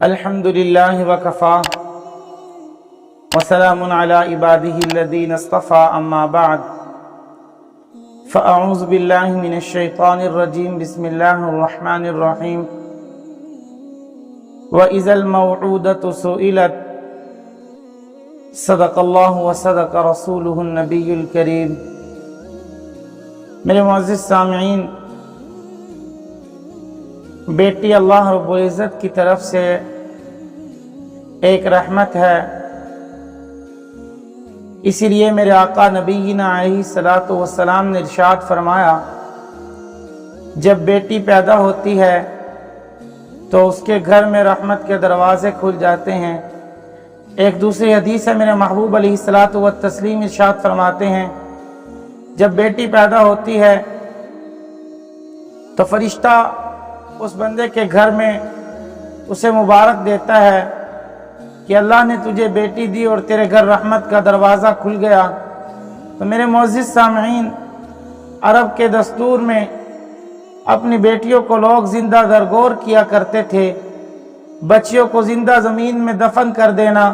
الحمد لله وكفى وسلام على عباده الذين اصطفى أما بعد فأعوذ بالله من الشيطان الرجيم بسم الله الرحمن الرحيم وإذا الموعودة سئلت صدق الله وصدق رسوله النبي الكريم۔ میرے معزز سامعین، بیٹی اللہ رب العزت کی طرف سے ایک رحمت ہے، اسی لیے میرے آقا نبینا علیہ الصلاۃ والسلام نے ارشاد فرمایا، جب بیٹی پیدا ہوتی ہے تو اس کے گھر میں رحمت کے دروازے کھل جاتے ہیں۔ ایک دوسری حدیث ہے، میرے محبوب علیہ الصلاۃ والتسلیم ارشاد فرماتے ہیں، جب بیٹی پیدا ہوتی ہے تو فرشتہ اس بندے کے گھر میں اسے مبارک دیتا ہے کہ اللہ نے تجھے بیٹی دی اور تیرے گھر رحمت کا دروازہ کھل گیا۔ تو میرے معزز سامعین، عرب کے دستور میں اپنی بیٹیوں کو لوگ زندہ درگور کیا کرتے تھے، بچیوں کو زندہ زمین میں دفن کر دینا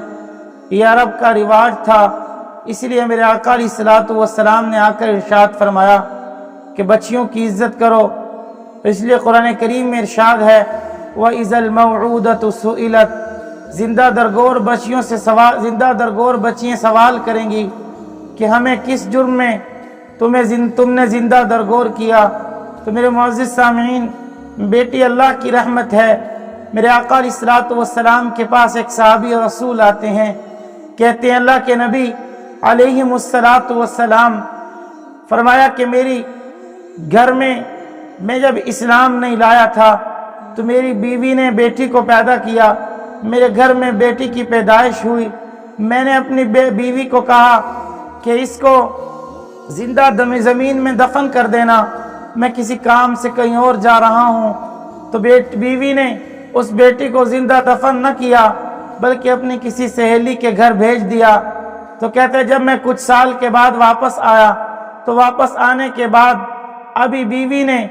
یہ عرب کا رواج تھا۔ اسی لیے میرے آقا علیہ الصلوۃ والسلام نے آ کر ارشاد فرمایا کہ بچیوں کی عزت کرو۔ اس لیے قرآن کریم میں ارشاد ہے، وَإِذَا الْمَوْعُودَةُ سُئِلَتْ، زندہ درگور بچیاں سوال کریں گی کہ ہمیں کس جرم میں تم نے زندہ درگور کیا۔ تو میرے معزز سامعین، بیٹی اللہ کی رحمت ہے۔ میرے آقا علیہ الصلوۃ والسلام کے پاس ایک صحابی رسول آتے ہیں، کہتے ہیں اللہ کے نبی علیہ الصلوۃ والسلام، فرمایا کہ میری گھر میں جب اسلام نہیں لایا تھا تو میری بیوی نے بیٹی کو پیدا کیا، میرے گھر میں بیٹی کی پیدائش ہوئی، میں نے اپنی بیوی کو کہا کہ اس کو زندہ زمین میں دفن کر دینا، میں کسی کام سے کہیں اور جا رہا ہوں۔ تو بیوی نے اس بیٹی کو زندہ دفن نہ کیا بلکہ اپنی کسی سہیلی کے گھر بھیج دیا۔ تو کہتے ہیں جب میں کچھ سال کے بعد واپس آیا تو واپس آنے کے بعد ابھی بیوی نے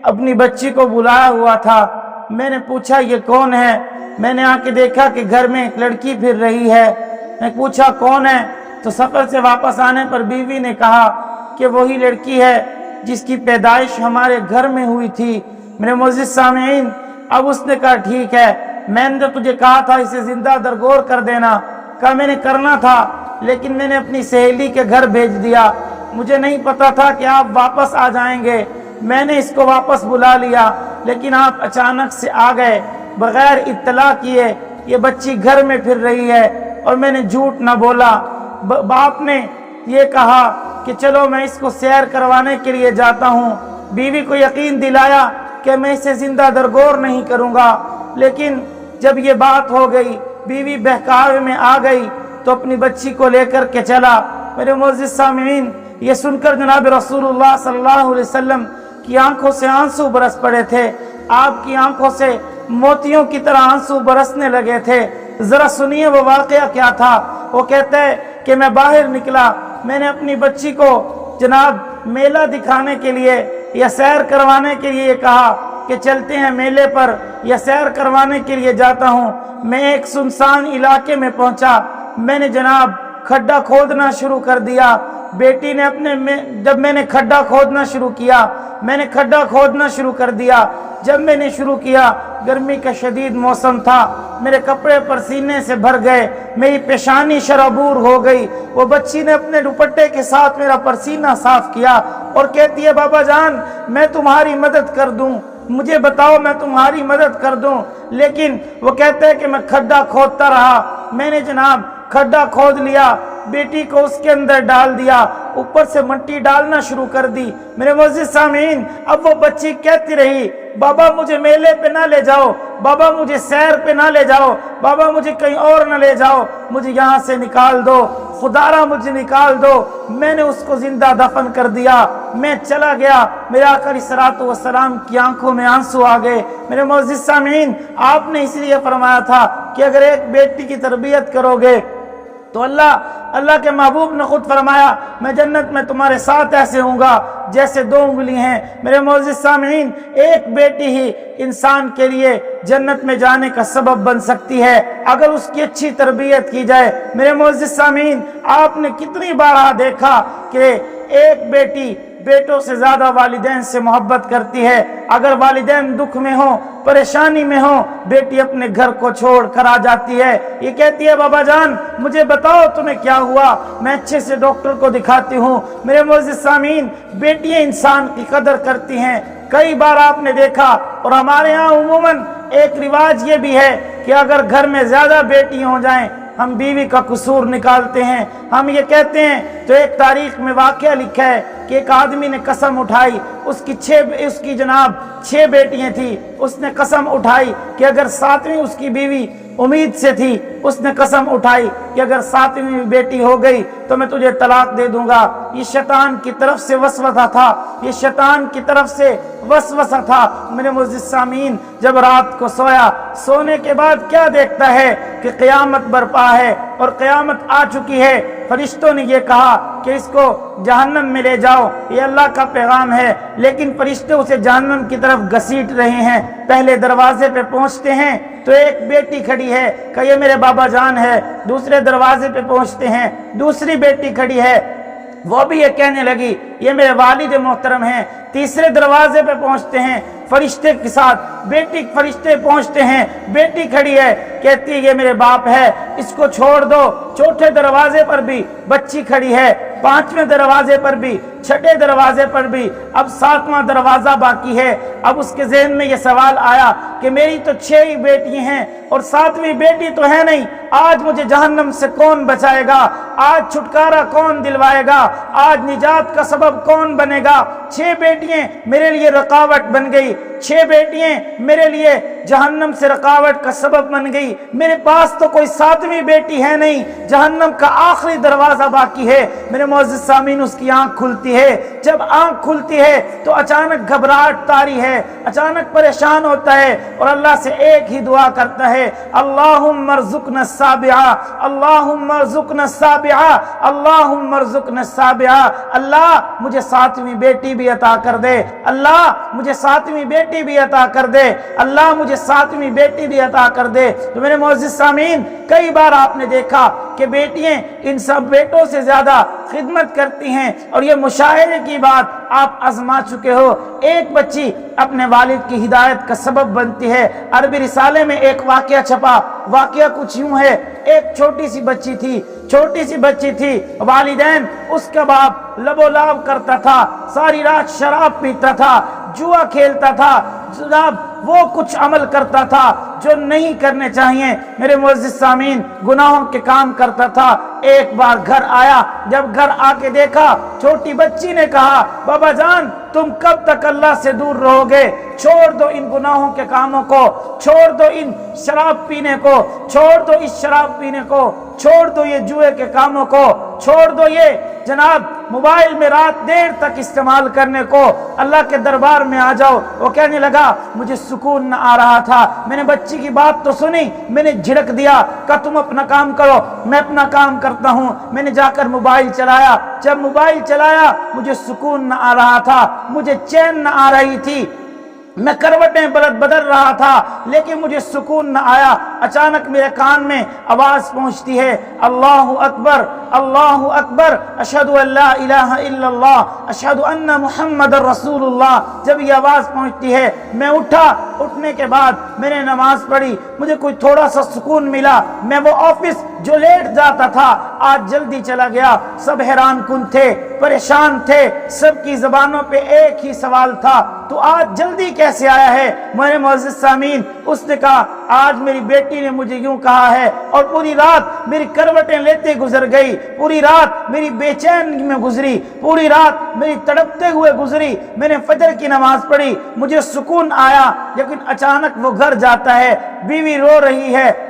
اپنی بچی کو بلایا ہوا تھا، میں نے پوچھا یہ کون ہے؟ میں نے آ کے دیکھا کہ گھر میں ایک لڑکی پھر رہی ہے۔ میں پوچھا کون ہے؟ تو سفر سے واپس آنے پر بیوی نے کہا کہ وہی لڑکی ہے جس کی پیدائش ہمارے گھر میں ہوئی تھی۔ میرے معزز سامعین، اب اس نے کہا ٹھیک ہے، میں نے تجھے کہا تھا اسے زندہ درگور کر دینا، کہا میں نے کرنا تھا لیکن میں نے اپنی سہیلی کے گھر بھیج دیا، مجھے نہیں پتا تھا کہ آپ واپس آ جائیں گے، میں نے اس کو واپس بلا لیا لیکن آپ اچانک سے آ گئے بغیر اطلاع کیے، یہ بچی گھر میں پھر رہی ہے اور میں نے جھوٹ نہ بولا۔ باپ نے یہ کہا کہ چلو میں اس کو سیر کروانے کے لیے جاتا ہوں، بیوی کو یقین دلایا کہ میں اسے زندہ درگور نہیں کروں گا، لیکن جب یہ بات ہو گئی بیوی بہکاوے میں آ گئی تو اپنی بچی کو لے کر کے چلا۔ میرے معزز سامعین، یہ سن کر جناب رسول اللہ صلی اللہ علیہ وسلم کی آنکھوں سے آنسو برس پڑے تھے، آپ کی آنکھوں سے موتیوں کی طرح آنسو برسنے لگے تھے۔ ذرا سنیے وہ واقعہ کیا تھا۔ وہ کہتے ہیں کہ میں باہر نکلا، میں نے اپنی بچی کو جناب میلہ دکھانے کے لیے یا سیر کروانے کے لیے کہا کہ چلتے ہیں میلے پر یا سیر کروانے کے لیے جاتا ہوں۔ میں ایک سنسان علاقے میں پہنچا، میں نے جناب کھڈا کھودنا شروع کر دیا۔ بیٹی نے جب میں نے کھڈا کھودنا شروع کیا، میں نے کھڈا کھودنا شروع کر دیا۔ جب میں نے شروع کیا، گرمی کا شدید موسم تھا، میرے کپڑے پسینے سے بھر گئے، میری پیشانی شرابور ہو گئی۔ وہ بچی نے اپنے دوپٹے کے ساتھ میرا پسینہ صاف کیا اور کہتی ہے بابا جان میں تمہاری مدد کر دوں، مجھے بتاؤ میں تمہاری مدد کر دوں۔ لیکن وہ کہتے ہیں کہ میں کھڈا کھودتا رہا، میں نے جناب کھڈا کھود لیا، بیٹی کو اس کے اندر ڈال دیا، اوپر سے مٹی ڈالنا شروع کر دی۔ میرے معزز سامعین، اب وہ بچی کہتی رہی بابا مجھے میلے پہ نہ لے جاؤ، بابا مجھے سیر پہ نہ لے جاؤ، بابا مجھے کہیں اور نہ لے جاؤ، مجھے یہاں سے نکال دو، خدارا مجھے نکال دو۔ میں نے اس کو زندہ دفن کر دیا، میں چلا گیا۔ میرے آقا علیہ الصلوۃ والسلام کی آنکھوں میں آنسو آ گئے۔ میرے معزز سامعین، آپ نے اس لیے فرمایا تھا کہ اگر ایک بیٹی کی تربیت کرو گے تو اللہ اللہ کے محبوب نے خود فرمایا میں جنت میں تمہارے ساتھ ایسے ہوں گا جیسے 2 انگلی ہیں۔ میرے معزز سامعین، ایک بیٹی ہی انسان کے لیے جنت میں جانے کا سبب بن سکتی ہے اگر اس کی اچھی تربیت کی جائے۔ میرے معزز سامعین، آپ نے کتنی بار دیکھا کہ ایک بیٹی بیٹوں سے زیادہ والدین سے محبت کرتی ہے۔ اگر والدین دکھ میں ہوں، پریشانی میں ہوں، بیٹی اپنے گھر کو چھوڑ کر آ جاتی ہے، یہ کہتی ہے بابا جان مجھے بتاؤ تمہیں کیا ہوا، میں اچھے سے ڈاکٹر کو دکھاتی ہوں۔ میرے معزز سامعین، بیٹیاں انسان کی قدر کرتی ہیں۔ کئی بار آپ نے دیکھا، اور ہمارے ہاں عموماً ایک رواج یہ بھی ہے کہ اگر گھر میں زیادہ بیٹی ہو جائیں ہم بیوی کا قصور نکالتے ہیں، ہم یہ کہتے ہیں۔ تو ایک تاریخ میں واقعہ لکھا ہے کہ ایک آدمی نے قسم اٹھائی، اس کی جناب 6 بیٹیاں تھیں، اس نے قسم اٹھائی کہ اگر 7ویں اس کی بیوی امید سے تھی، اس نے قسم اٹھائی کہ اگر 7ویں بیٹی ہو گئی تو میں تجھے طلاق دے دوں گا۔ یہ شیطان کی طرف سے وسوسہ تھا، یہ شیطان کی طرف سے وسوسہ تھا۔ میرے معزز سامعین، جب رات کو سویا، سونے کے بعد کیا دیکھتا ہے کہ قیامت برپا ہے اور قیامت آ چکی ہے۔ فرشتوں نے یہ کہا کہ اس کو جہنم میں لے جاؤ، یہ اللہ کا پیغام ہے، لیکن فرشتے اسے جہنم کی طرف گھسیٹ رہے ہیں۔ پہلے دروازے پہ پہنچتے ہیں تو ایک بیٹی کھڑی ہے کہ یہ میرے بابا جان ہے۔ دوسرے دروازے پہ پہنچتے ہیں، دوسری بیٹی کھڑی ہے، وہ بھی یہ کہنے لگی یہ میرے والد محترم ہیں۔ تیسرے دروازے پہ پہنچتے ہیں، فرشتے کے ساتھ فرشتے پہنچتے ہیں، بیٹی کھڑی ہے، کہتی ہے یہ میرے باپ ہے، اس کو چھوڑ دو۔ چوتھے دروازے پر بھی بچی کھڑی ہے، 5ویں دروازے پر بھی، 6ٹھے دروازے پر بھی، اب 7واں دروازہ باقی ہے۔ اب اس کے ذہن میں یہ سوال آیا کہ میری تو 6 ہی بیٹی ہیں اور 7ویں بیٹی تو ہے نہیں، آج مجھے جہنم سے کون بچائے گا؟ آج چھٹکارا کون دلوائے گا؟ آج نجات کا سبب کون بنے گا؟ 6 بیٹیاں میرے لیے رکاوٹ بن گئی، 6 بیٹیاں میرے لیے جہنم سے رکاوٹ کا سبب بن گئی۔ میرے پاس تو کوئی 7ویں بیٹی ہے نہیں، جہنم کا آخری دروازہ باقی ہے۔ میرے معزز سامعین، اس کی آنکھ کھلتی ہے۔ جب آنکھ کھلتی ہے تو اچانک گھبراہٹ طاری ہے، اچانک پریشان ہوتا ہے اور اللہ سے ایک ہی دعا کرتا ہے، اللہم ارزقنا السابعہ، اللہم ارزقنا السابعہ، اللہم ارزقنا السابعہ۔ اللہ مجھے 7ویں بیٹی بھی عطا کر دے، اللہ مجھے 7ویں بیٹی بھی عطا کر دے، اللہ مجھے 7ویں بیٹی بھی عطا کر دے۔ تو میرے معزز سامعین، کئی بار آپ نے دیکھا کہ بیٹیاں ان سب بیٹوں سے زیادہ خدمت کرتی ہیں، اور یہ مشاہدے کی بات آپ آزما چکے ہو۔ ایک بچی اپنے والد کی ہدایت کا سبب بنتی ہے۔ عربی رسالے میں ایک واقعہ چھپا، واقعہ کچھ یوں ہے، ایک چھوٹی سی بچی تھی، والدین اس کا باپ لب و لاب کرتا تھا، ساری رات شراب پیتا تھا، جوا کھیلتا تھا، جناب وہ کچھ عمل کرتا تھا جو نہیں کرنے چاہیے۔ میرے معزز سامعین، گناہوں کے کام کرتا تھا۔ ایک بار گھر آیا، جب گھر آ کے دیکھا، چھوٹی بچی نے کہا بابا جان تم کب تک اللہ سے دور رہو گے؟ چھوڑ دو ان گناہوں کے کاموں کو، چھوڑ دو ان شراب پینے کو، چھوڑ دو اس شراب پینے کو، چھوڑ دو یہ جوئے کے کاموں کو، چھوڑ دو یہ جناب موبائل میں رات دیر تک استعمال کرنے کو، اللہ کے دربار میں آ جاؤ۔ وہ کہنے لگا مجھے سکون نہ آ رہا تھا، میں نے بچی کی بات تو سنی، میں نے جھڑک دیا کہ تم اپنا کام کرو، میں اپنا کام کرتا ہوں۔ میں نے جا کر موبائل چلایا، جب موبائل چلایا مجھے سکون نہ آ رہا تھا، مجھے چین نہ آ رہی تھی، میں کروٹیں بدل رہا تھا لیکن مجھے سکون نہ آیا۔ اچانک میرے کان میں آواز پہنچتی ہے، اللہ اکبر، اللہ اکبر، اشہد ان لا الہ الا اللہ، اشہد ان محمد رسول اللہ۔ جب یہ آواز پہنچتی ہے میں اٹھا، اٹھنے کے بعد میں نے نماز پڑھی، مجھے کوئی تھوڑا سا سکون ملا۔ میں وہ آفس جو لیٹ جاتا تھا آج جلدی چلا گیا۔ سب حیران کن تھے، پریشان تھے، سب کی زبانوں پہ ایک ہی سوال تھا، تو آج جلدی کیسے آیا ہے؟ میرے معزز سامعین، اس نے کہا آج میری بیٹی نے مجھے یوں کہا ہے، اور پوری رات میری کروٹیں لیتے گزر گئی، پوری رات میری بے چین میں گزری، پوری رات میری تڑپتے ہوئے گزری۔ میں نے فجر کی نماز پڑھی، مجھے سکون آیا، لیکن اچانک وہ گھر جاتا ہے، بیوی رو رہی ہے،